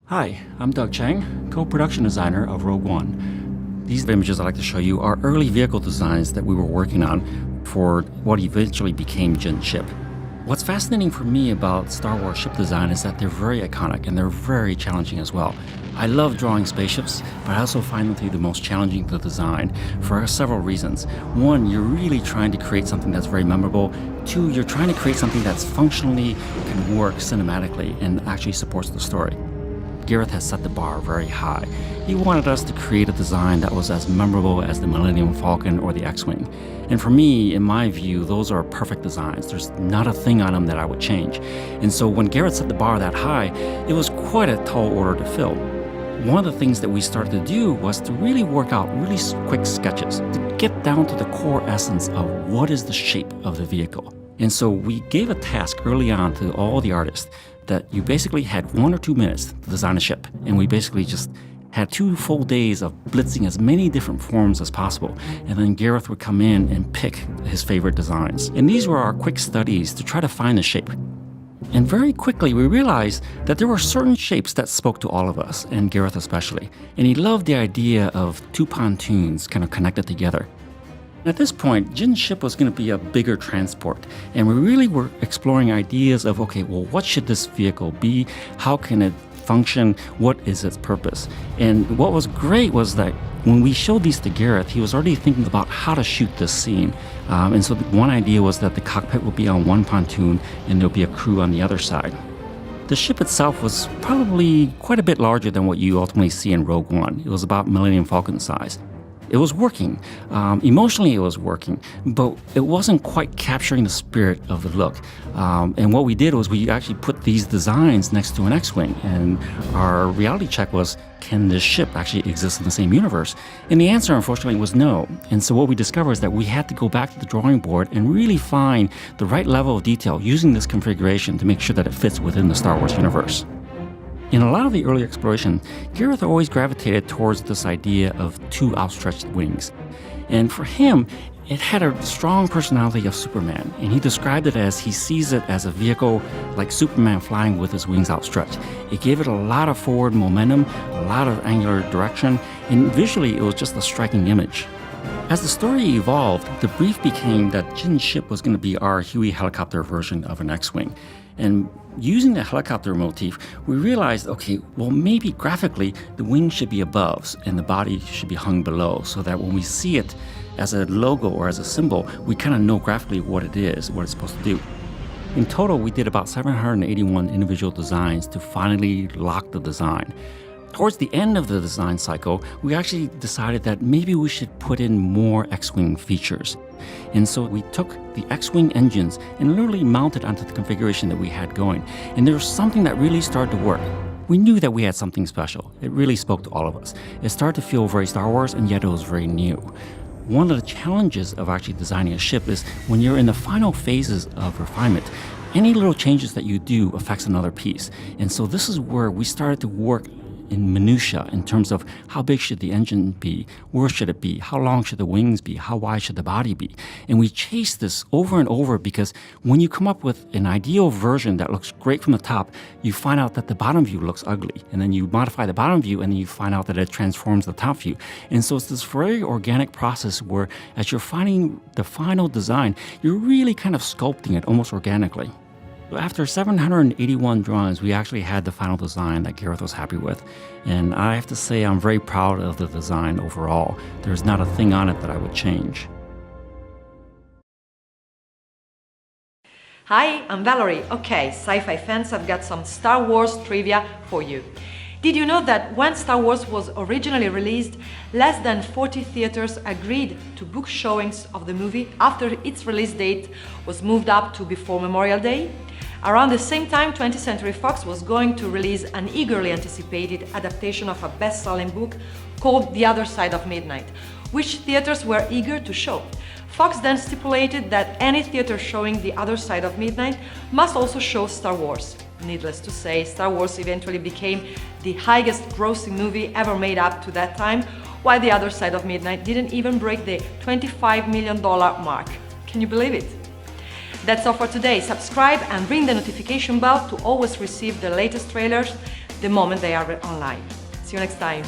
Hi, I'm Doug Chang, co-production designer of Rogue One. These images I'd like to show you are early vehicle designs that we were working on for what eventually became Jyn ship. What's fascinating for me about Star Wars ship design is that they're very iconic and they're very challenging as well. I love drawing spaceships, but I also find them to be the most challenging to design for several reasons. One, you're really trying to create something that's very memorable. Two, you're trying to create something that's functionally can work cinematically and actually supports the story. Gareth has set the bar very high. He wanted us to create a design that was as memorable as the Millennium Falcon or the X-Wing. And for me, in my view, those are perfect designs. There's not a thing on them that I would change. And so when Gareth set the bar that high, it was quite a tall order to fill. One of the things that we started to do was to really work out really quick sketches to get down to the core essence of what is the shape of the vehicle. And so we gave a task early on to all the artists that you basically had 1 or 2 minutes to design a ship. And we basically just had 2 full days of blitzing as many different forms as possible. And then Gareth would come in and pick his favorite designs. And these were our quick studies to try to find the shape. And very quickly we realized that there were certain shapes that spoke to all of us, and Gareth especially. And he loved the idea of 2 pontoons kind of connected together. At this point, Jyn's ship was going to be a bigger transport, and we really were exploring ideas of, okay, well, what should this vehicle be? How can it function? What is its purpose? And what was great was that when we showed these to Gareth, he was already thinking about how to shoot this scene. And so one idea was that the cockpit would be on one pontoon and there'll be a crew on the other side. The ship itself was probably quite a bit larger than what you ultimately see in Rogue One. It was about Millennium Falcon size. It was working. Emotionally, it was working, but it wasn't quite capturing the spirit of the look. And what we did was we actually put these designs next to an X-Wing, and our reality check was, can this ship actually exist in the same universe? And the answer, unfortunately, was no. And so what we discovered is that we had to go back to the drawing board and really find the right level of detail using this configuration to make sure that it fits within the Star Wars universe. In a lot of the early exploration, Gareth always gravitated towards this idea of 2 outstretched wings. And for him, it had a strong personality of Superman, and he described it as he sees it as a vehicle like Superman flying with his wings outstretched. It gave it a lot of forward momentum, a lot of angular direction, and visually it was just a striking image. As the story evolved, the brief became that Jyn's ship was going to be our Huey helicopter version of an X-Wing. And using the helicopter motif, we realized, okay, well, maybe graphically, the wings should be above and the body should be hung below, so that when we see it as a logo or as a symbol, we kind of know graphically what it is, what it's supposed to do. In total, we did about 781 individual designs to finally lock the design. Towards the end of the design cycle, we actually decided that maybe we should put in more X-Wing features. And so we took the X-Wing engines and literally mounted onto the configuration that we had going. And there was something that really started to work. We knew that we had something special. It really spoke to all of us. It started to feel very Star Wars, and yet it was very new. One of the challenges of actually designing a ship is when you're in the final phases of refinement, any little changes that you do affects another piece. And so this is where we started to work in minutia in terms of how big should the engine be, where should it be, how long should the wings be, how wide should the body be. And we chased this over and over because when you come up with an ideal version that looks great from the top, you find out that the bottom view looks ugly. And then you modify the bottom view and then you find out that it transforms the top view. And so it's this very organic process where as you're finding the final design, you're really kind of sculpting it almost organically. After 781 drawings, we actually had the final design that Gareth was happy with. And I have to say I'm very proud of the design overall. There's not a thing on it that I would change. Hi, I'm Valerie. Okay, sci-fi fans, I've got some Star Wars trivia for you. Did you know that when Star Wars was originally released, less than 40 theaters agreed to book showings of the movie after its release date was moved up to before Memorial Day? Around the same time, 20th Century Fox was going to release an eagerly anticipated adaptation of a best-selling book called The Other Side of Midnight, which theaters were eager to show. Fox then stipulated that any theater showing The Other Side of Midnight must also show Star Wars. Needless to say, Star Wars eventually became the highest grossing movie ever made up to that time, while The Other Side of Midnight didn't even break the $25 million mark. Can you believe it? That's all for today. Subscribe and ring the notification bell to always receive the latest trailers, the moment they are on live. See you next time.